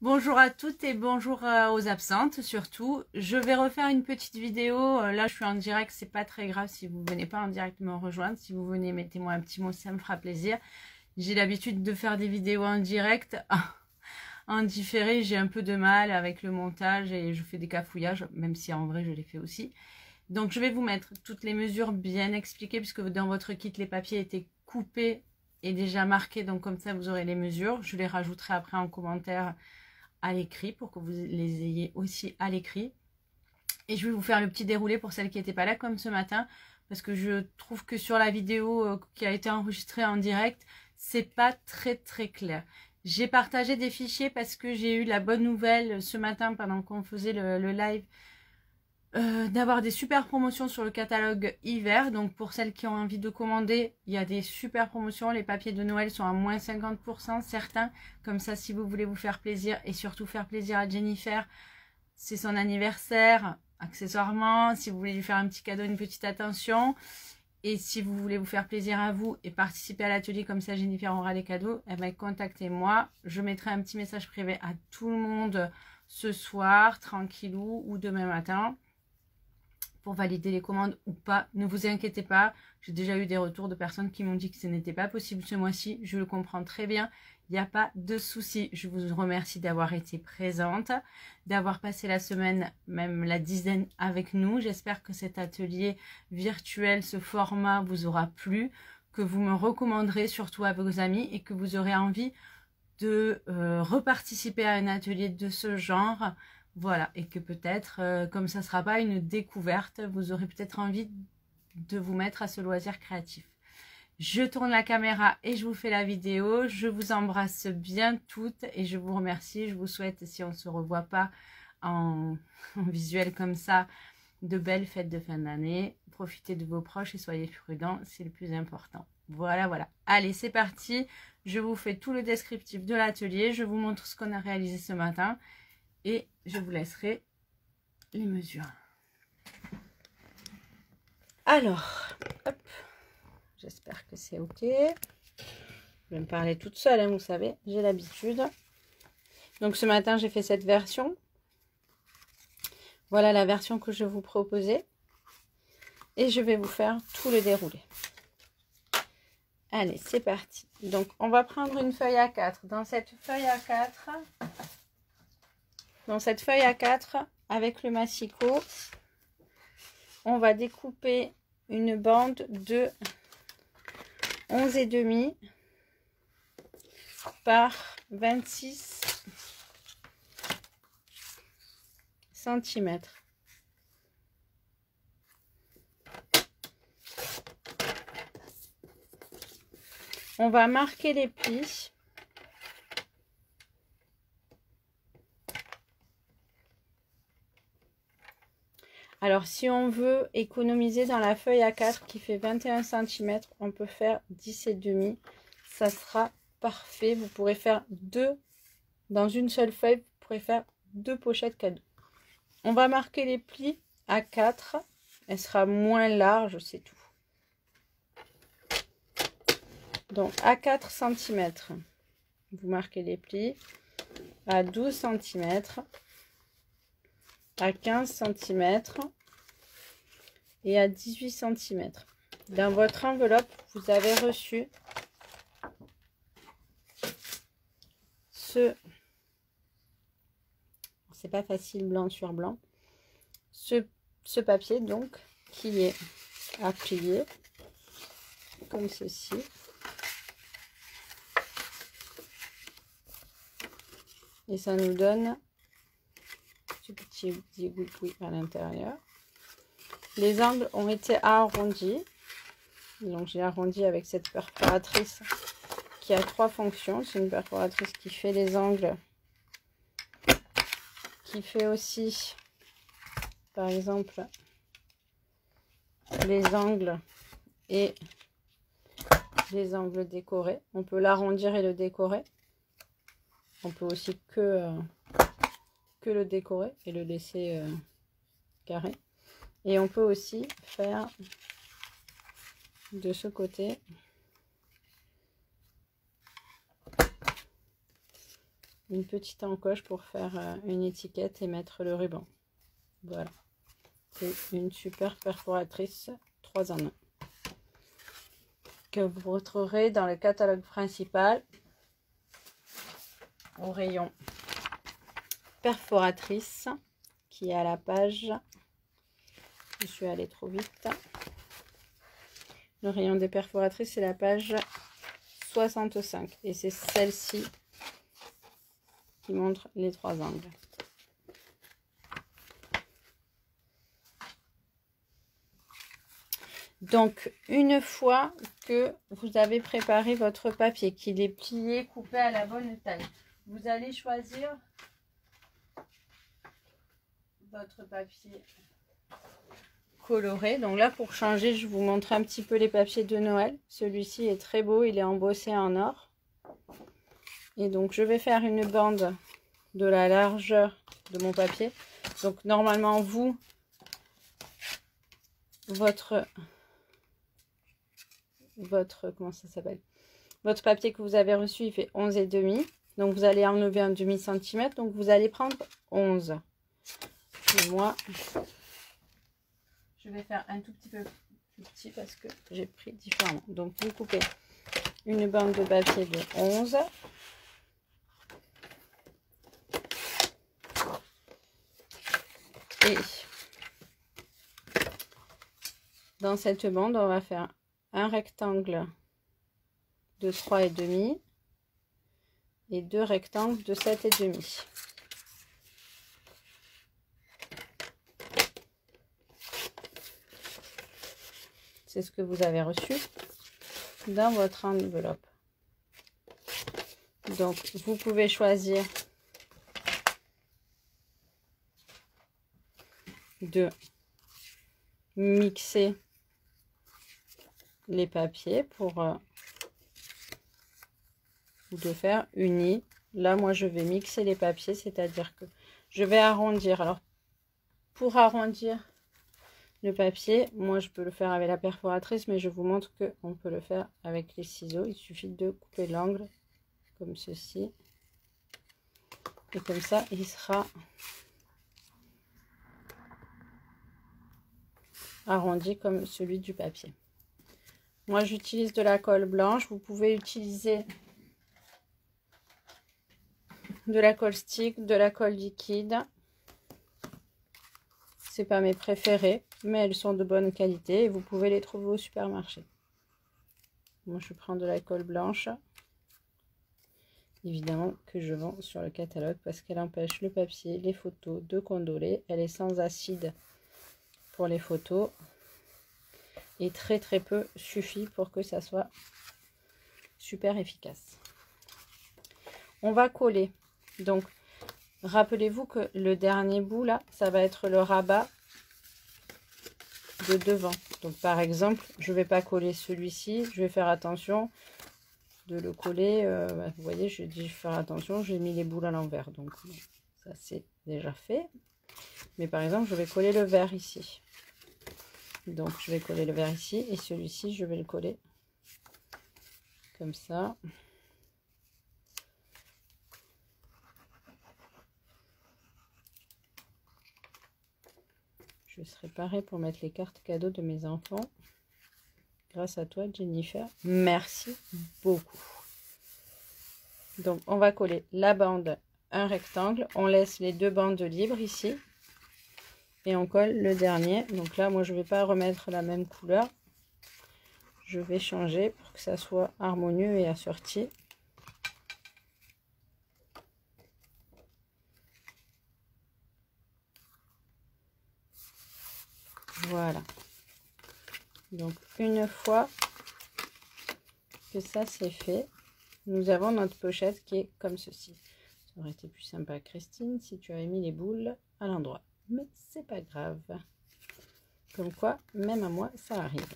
Bonjour à toutes et bonjour aux absentes surtout. Je vais refaire une petite vidéo. Là, je suis en direct, c'est pas très grave si vous venez pas en direct me rejoindre. Si vous venez, mettez-moi un petit mot, ça me fera plaisir. J'ai l'habitude de faire des vidéos en direct. En différé, j'ai un peu de mal avec le montage et je fais des cafouillages, même si en vrai, je les fais aussi. Donc, je vais vous mettre toutes les mesures bien expliquées puisque dans votre kit, les papiers étaient coupés et déjà marqués. Donc, comme ça, vous aurez les mesures. Je les rajouterai après en commentaire à l'écrit pour que vous les ayez aussi à l'écrit. Et je vais vous faire le petit déroulé pour celles qui n'étaient pas là comme ce matin, parce que je trouve que sur la vidéo qui a été enregistrée en direct, c'est pas très clair. J'ai partagé des fichiers parce que j'ai eu la bonne nouvelle ce matin pendant qu'on faisait le live d'avoir des super promotions sur le catalogue hiver. Donc pour celles qui ont envie de commander, il y a des super promotions. Les papiers de Noël sont à moins 50%, certains. Comme ça, si vous voulez vous faire plaisir et surtout faire plaisir à Jennifer, c'est son anniversaire, accessoirement. Si vous voulez lui faire un petit cadeau, une petite attention. Et si vous voulez vous faire plaisir à vous et participer à l'atelier, comme ça Jennifer aura des cadeaux, eh ben, contactez-moi. Je mettrai un petit message privé à tout le monde ce soir, tranquillou, ou demain matin, pour valider les commandes ou pas. Ne vous inquiétez pas, j'ai déjà eu des retours de personnes qui m'ont dit que ce n'était pas possible ce mois-ci. Je le comprends très bien, il n'y a pas de souci. Je vous remercie d'avoir été présente, d'avoir passé la semaine, même la dizaine avec nous. J'espère que cet atelier virtuel, ce format vous aura plu, que vous me recommanderez surtout à vos amis et que vous aurez envie de reparticiper à un atelier de ce genre. Voilà, et que peut-être, comme ça ne sera pas une découverte, vous aurez peut-être envie de vous mettre à ce loisir créatif. Je tourne la caméra et je vous fais la vidéo. Je vous embrasse bien toutes et je vous remercie. Je vous souhaite, si on ne se revoit pas en visuel comme ça, de belles fêtes de fin d'année. Profitez de vos proches et soyez prudents, c'est le plus important. Voilà, voilà. Allez, c'est parti. Je vous fais tout le descriptif de l'atelier. Je vous montre ce qu'on a réalisé ce matin. Et je vous laisserai les mesures. Alors, hop, j'espère que c'est ok. Je vais me parler toute seule, hein, vous savez, j'ai l'habitude. Donc ce matin, j'ai fait cette version. Voilà la version que je vous proposais. Et je vais vous faire tout le déroulé. Allez, c'est parti. Donc, on va prendre une feuille A4. Dans cette feuille A4, avec le massicot, on va découper une bande de 11,5 par 26 cm. On va marquer les plis. Alors, si on veut économiser dans la feuille A4 qui fait 21 cm, on peut faire 10,5. Ça sera parfait. Vous pourrez faire deux dans une seule feuille. Vous pourrez faire deux pochettes cadeaux. On va marquer les plis A4. Elle sera moins large, c'est tout. Donc, à 4 cm, vous marquez les plis. À 12 cm. À 15 cm et à 18 cm. Dans votre enveloppe, vous avez reçu c'est pas facile blanc sur blanc, ce papier donc qui est à plier comme ceci. Et ça nous donne ce petit zigouigoui à l'intérieur. Les angles ont été arrondis. Donc j'ai arrondi avec cette perforatrice qui a trois fonctions. C'est une perforatrice qui fait les angles, qui fait aussi, par exemple, les angles et les angles décorés. On peut l'arrondir et le décorer. On peut aussi que le décorer et le laisser carré. Et on peut aussi faire de ce côté une petite encoche pour faire une étiquette et mettre le ruban. Voilà. C'est une super perforatrice 3 en 1 que vous retrouverez dans le catalogue principal au rayon perforatrice qui est à la page, je suis allée trop vite, le rayon des perforatrices c'est la page 65 et c'est celle-ci qui montre les 3 angles. Donc, une fois que vous avez préparé votre papier, qu'il est plié, coupé à la bonne taille, vous allez choisir votre papier coloré. Donc là, pour changer, je vous montre un petit peu les papiers de Noël. Celui-ci est très beau, il est embossé en or. Et donc, je vais faire une bande de la largeur de mon papier. Donc, normalement, vous, votre comment ça s'appelle, votre papier que vous avez reçu, il fait 11,5. Donc vous allez enlever un demi-centimètre, donc vous allez prendre 11. Et moi je vais faire un tout petit peu plus petit parce que j'ai pris différemment. Donc vous coupez une bande de papier de 11 et dans cette bande on va faire un rectangle de 3,5 et 2 rectangles de 7,5. C'est ce que vous avez reçu dans votre enveloppe. Donc vous pouvez choisir de mixer les papiers pour ou de faire uni. Là moi je vais mixer les papiers, c'est-à-dire que je vais arrondir. Alors pour arrondir le papier, moi je peux le faire avec la perforatrice, mais je vous montre que on peut le faire avec les ciseaux. Il suffit de couper l'angle comme ceci et comme ça il sera arrondi comme celui du papier. Moi j'utilise de la colle blanche, vous pouvez utiliser de la colle stick, de la colle liquide. C'est pas mes préférées, mais elles sont de bonne qualité et vous pouvez les trouver au supermarché. Moi je prends de la colle blanche, évidemment que je vends sur le catalogue parce qu'elle empêche le papier, les photos de condoler. Elle est sans acide pour les photos et très peu suffit pour que ça soit super efficace. On va coller. Donc rappelez-vous que le dernier bout là, ça va être le rabat de devant. Donc par exemple, je vais pas coller celui-ci, je vais faire attention de le coller. Vous voyez, je dis faire attention, j'ai mis les boules à l'envers, donc ça c'est déjà fait. Mais par exemple, je vais coller le vert ici. Donc je vais coller le vert ici et celui-ci je vais le coller comme ça. Je serai parée pour mettre les cartes cadeaux de mes enfants. Grâce à toi Jennifer, merci beaucoup. Donc on va coller la bande, un rectangle, on laisse les 2 bandes libres ici et on colle le dernier. Donc là moi je vais pas remettre la même couleur, je vais changer pour que ça soit harmonieux et assorti. Voilà. Donc une fois que ça c'est fait, nous avons notre pochette qui est comme ceci. Ça aurait été plus sympa Christine si tu avais mis les boules à l'endroit, mais c'est pas grave. Comme quoi, même à moi ça arrive.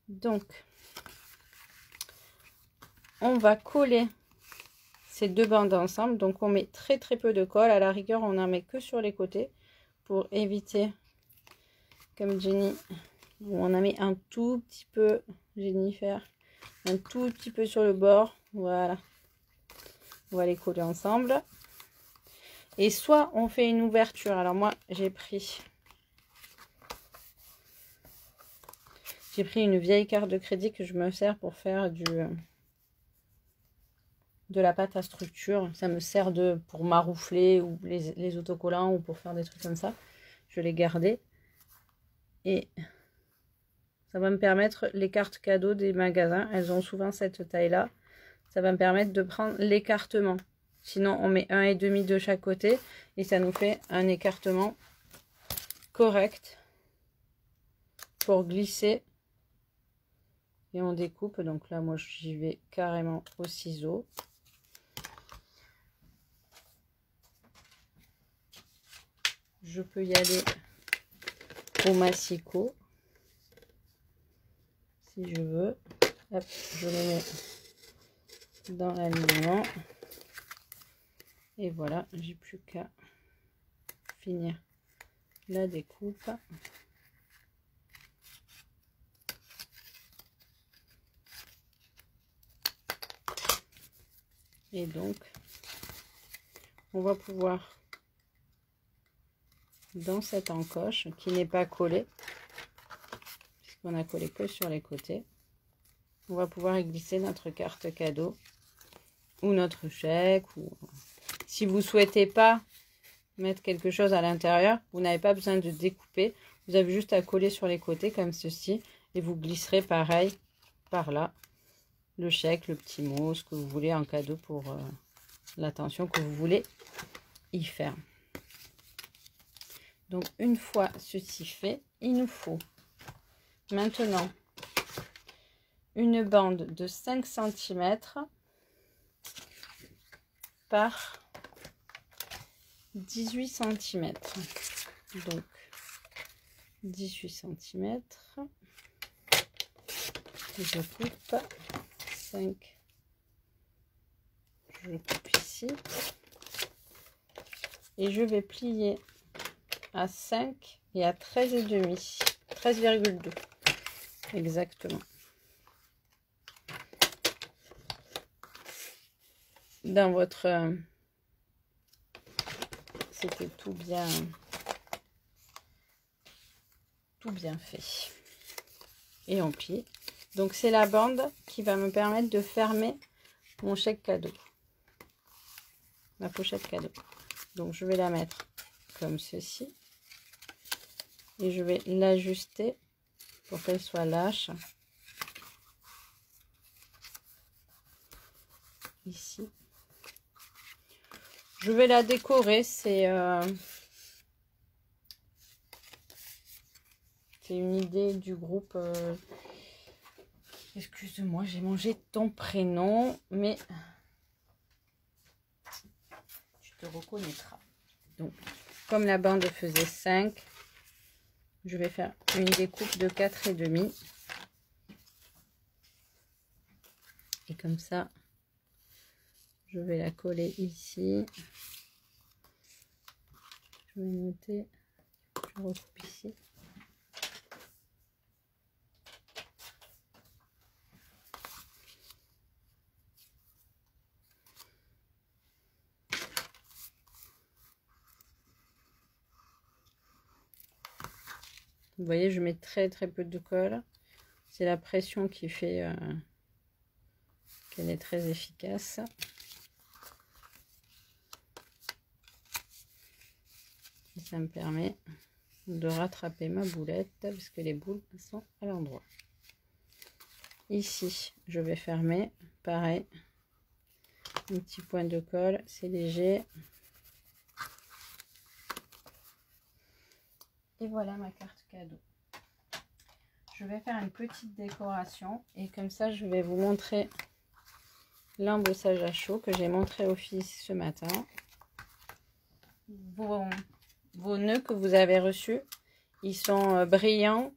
Donc on va coller ces 2 bandes ensemble. Donc on met très peu de colle, à la rigueur on en met que sur les côtés pour éviter, comme Jenny, on en met un tout petit peu, Jennifer, un tout petit peu sur le bord, voilà. On va les coller ensemble. Et soit on fait une ouverture. Alors moi, j'ai pris une vieille carte de crédit que je me sers pour faire de la pâte à structure. Ça me sert pour maroufler ou les autocollants ou pour faire des trucs comme ça. Je l'ai gardé. Et ça va me permettre, les cartes cadeaux des magasins, elles ont souvent cette taille-là. Ça va me permettre de prendre l'écartement. Sinon, on met 1,5 de chaque côté et ça nous fait un écartement correct pour glisser. Et on découpe. Donc là, moi, j'y vais carrément au ciseau. Je peux y aller au massicot si je veux. Hop, je le mets dans l'alignement. Et voilà, j'ai plus qu'à finir la découpe. Et donc, on va pouvoir, dans cette encoche qui n'est pas collée, puisqu'on a collé que sur les côtés, on va pouvoir y glisser notre carte cadeau ou notre chèque. Ou si vous souhaitez pas mettre quelque chose à l'intérieur, vous n'avez pas besoin de découper. Vous avez juste à coller sur les côtés comme ceci et vous glisserez pareil par là le chèque, le petit mot, ce que vous voulez en cadeau pour l'attention que vous voulez y faire. Donc une fois ceci fait, il nous faut maintenant une bande de 5 cm par 18 cm. Donc 18 cm. Je coupe 5. Je coupe ici. Et je vais plier à 5 et à 13,5. 13,2 exactement. Dans votre... c'était tout bien fait. Et on plie. Donc c'est la bande qui va me permettre de fermer mon chèque cadeau. Ma pochette cadeau. Donc je vais la mettre comme ceci. Et je vais l'ajuster pour qu'elle soit lâche. Ici. Je vais la décorer. C'est une idée du groupe. Excuse-moi, j'ai mangé ton prénom, mais tu te reconnaîtras. Donc, comme la bande faisait 5, je vais faire une découpe de 4,5. Et comme ça, je vais la coller ici. Je vais noter, je recoupe ici. Vous voyez, je mets très peu de colle. C'est la pression qui fait qu'elle est très efficace. Et ça me permet de rattraper ma boulette parce que les boules sont à l'endroit. Ici, je vais fermer. Pareil, un petit point de colle, c'est léger. Et voilà ma carte cadeau. Je vais faire une petite décoration et comme ça je vais vous montrer l'embossage à chaud que j'ai montré au fils ce matin. Vos nœuds que vous avez reçus, ils sont brillants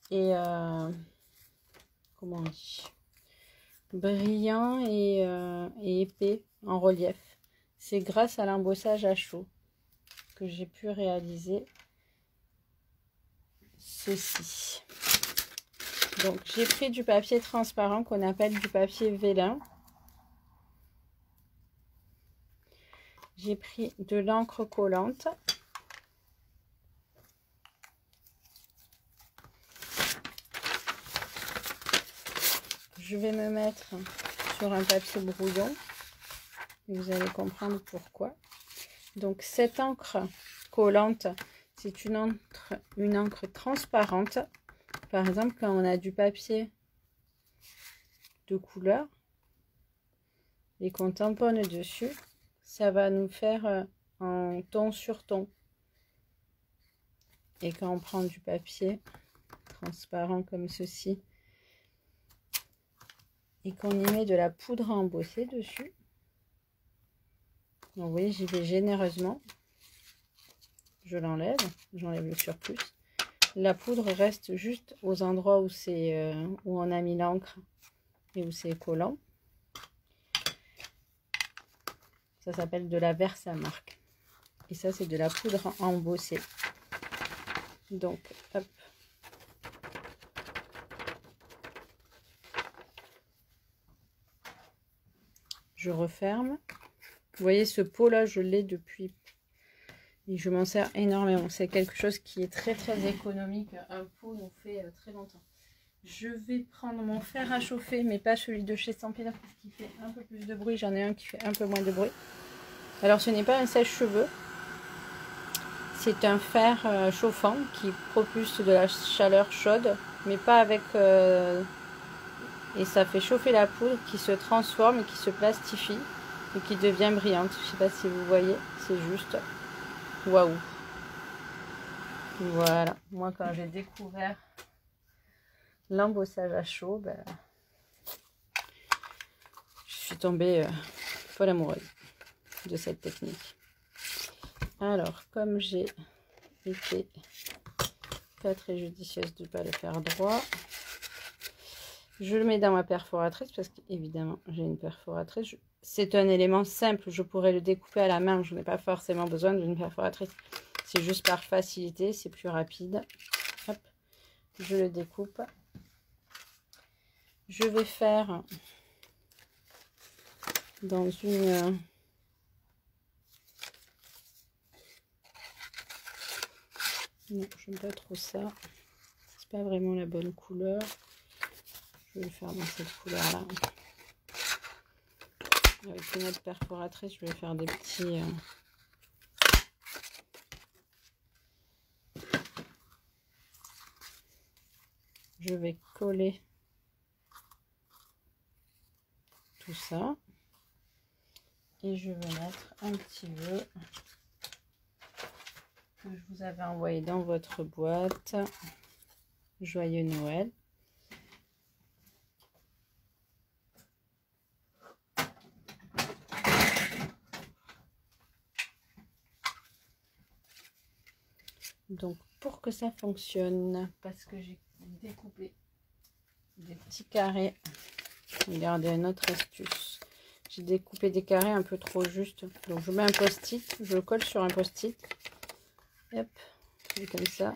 et comment on dit, brillants et épais en relief. C'est grâce à l'embossage à chaud que j'ai pu réaliser ceci. Donc j'ai pris du papier transparent qu'on appelle du papier vélin. j'ai pris de l'encre collante. Je vais me mettre sur un papier brouillon. Vous allez comprendre pourquoi. Donc cette encre collante, c'est une encre transparente. Par exemple, quand on a du papier de couleur et qu'on tamponne dessus, ça va nous faire en ton sur ton. Et quand on prend du papier transparent comme ceci et qu'on y met de la poudre à embosser dessus, donc vous voyez, j'y vais généreusement. Je l'enlève, j'enlève le surplus. La poudre reste juste aux endroits où où on a mis l'encre et où c'est collant. Ça s'appelle de la Versamark. Et ça, c'est de la poudre embossée. Donc, hop. Je referme. Vous voyez, ce pot-là, je l'ai depuis. Et je m'en sers énormément. C'est quelque chose qui est très, très économique. Un pot nous fait très longtemps. Je vais prendre mon fer à chauffer, mais pas celui de chez Stampin' Up parce qu'il fait un peu plus de bruit. J'en ai un qui fait un peu moins de bruit. Alors, ce n'est pas un sèche-cheveux. C'est un fer chauffant qui propulse de la chaleur chaude, mais pas avec... et ça fait chauffer la poudre qui se transforme et qui se plastifie et qui devient brillante. Je ne sais pas si vous voyez, c'est juste waouh. Voilà, moi quand j'ai découvert l'embossage à chaud, ben, je suis tombée folle amoureuse de cette technique. Alors, comme j'ai été pas très judicieuse de ne pas le faire droit, je le mets dans ma perforatrice parce qu'évidemment j'ai une perforatrice. C'est un élément simple, je pourrais le découper à la main, je n'ai pas forcément besoin d'une perforatrice. C'est juste par facilité, c'est plus rapide. Hop, je le découpe. Je vais faire dans une... Non, je n'aime pas trop ça. C'est pas vraiment la bonne couleur. Je vais le faire dans cette couleur-là. Avec une autre perforatrice, je vais faire des petits... Je vais coller tout ça. Et je vais mettre un petit vœu que je vous avais envoyé dans votre boîte. Joyeux Noël. Donc pour que ça fonctionne, parce que j'ai découpé des petits carrés, regardez une autre astuce, j'ai découpé des carrés un peu trop juste, donc je mets un post-it, je le colle sur un post-it, hop, et comme ça.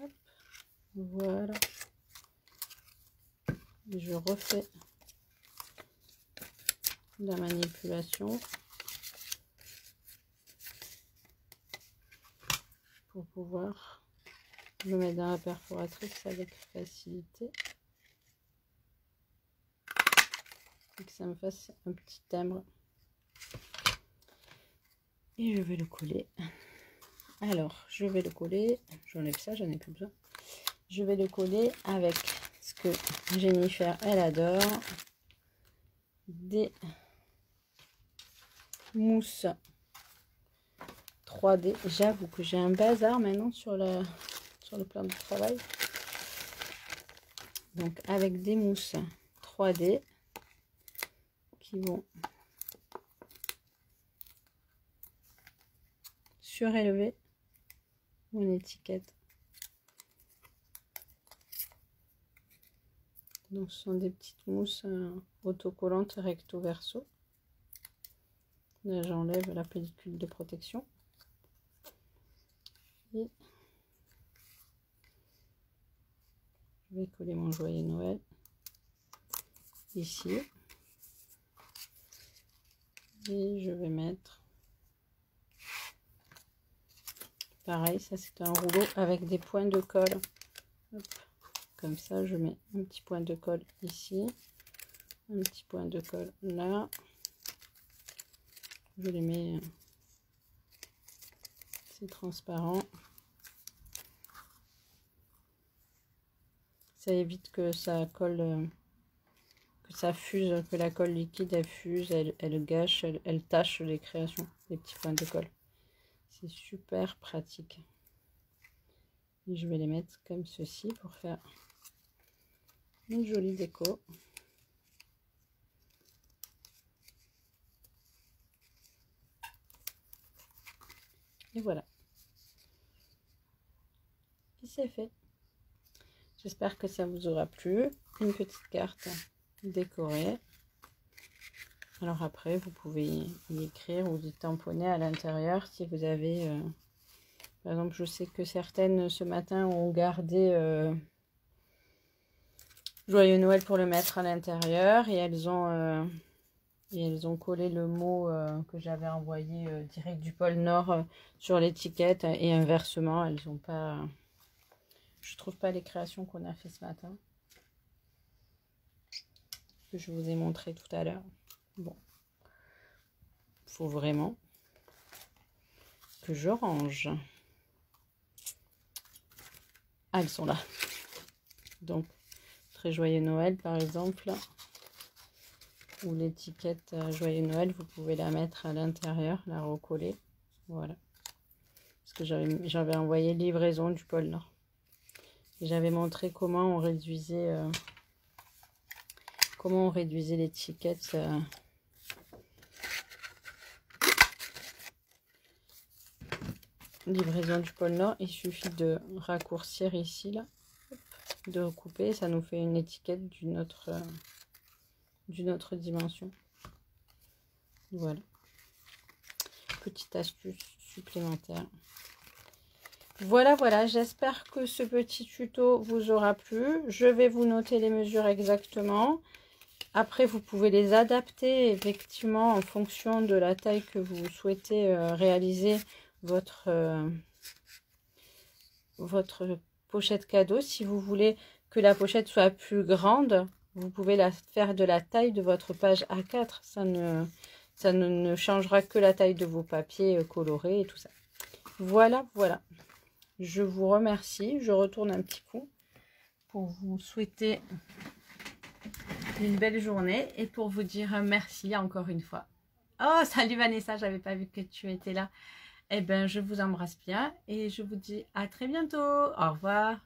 Hop, voilà, et je refais la manipulation pour pouvoir le mettre dans la perforatrice avec facilité et que ça me fasse un petit timbre. Et je vais le coller. Alors je vais le coller, j'enlève ça, j'en ai plus besoin. Je vais le coller avec ce que Jennifer elle adore, des mousses 3D. J'avoue que j'ai un bazar maintenant sur le plan de travail. Donc avec des mousses 3D qui vont surélever mon étiquette. Donc ce sont des petites mousses autocollantes recto verso. Là j'enlève la pellicule de protection. Et je vais coller mon joyeux Noël. ici. Et je vais mettre, pareil, ça c'est un rouleau avec des points de colle. Hop. Comme ça, je mets un petit point de colle ici, un petit point de colle là. Je les mets, c'est transparent. Ça évite que ça colle, que ça fuse, que la colle liquide elle fuse, elle gâche, elle tâche les créations, les petits points de colle. C'est super pratique. Et je vais les mettre comme ceci pour faire une jolie déco. Et voilà. Et c'est fait. J'espère que ça vous aura plu. Une petite carte décorée. Alors après, vous pouvez y écrire ou y tamponner à l'intérieur si vous avez... par exemple, je sais que certaines ce matin ont gardé Joyeux Noël pour le mettre à l'intérieur et elles ont collé le mot que j'avais envoyé direct du pôle Nord sur l'étiquette et inversement, elles n'ont pas... Je trouve pas les créations qu'on a fait ce matin, que je vous ai montré tout à l'heure. Bon, faut vraiment que je range. Ah, elles sont là. Donc, très joyeux Noël par exemple, ou l'étiquette joyeux Noël, vous pouvez la mettre à l'intérieur, la recoller. Voilà. Parce que j'avais envoyé livraison du pôle Nord. J'avais montré comment on réduisait l'étiquette livraison du pôle Nord. Il suffit de raccourcir ici là, de recouper, ça nous fait une étiquette d'une autre dimension. Voilà, petite astuce supplémentaire. Voilà, j'espère que ce petit tuto vous aura plu. Je vais vous noter les mesures exactement. Après, vous pouvez les adapter effectivement en fonction de la taille que vous souhaitez réaliser votre pochette cadeau. Si vous voulez que la pochette soit plus grande, vous pouvez la faire de la taille de votre page A4. Ça ne changera que la taille de vos papiers colorés et tout ça. Voilà. Je vous remercie. Je retourne un petit coup pour vous souhaiter une belle journée et pour vous dire merci encore une fois. Oh, salut Vanessa, j'avais pas vu que tu étais là. Eh bien, je vous embrasse bien et je vous dis à très bientôt. Au revoir.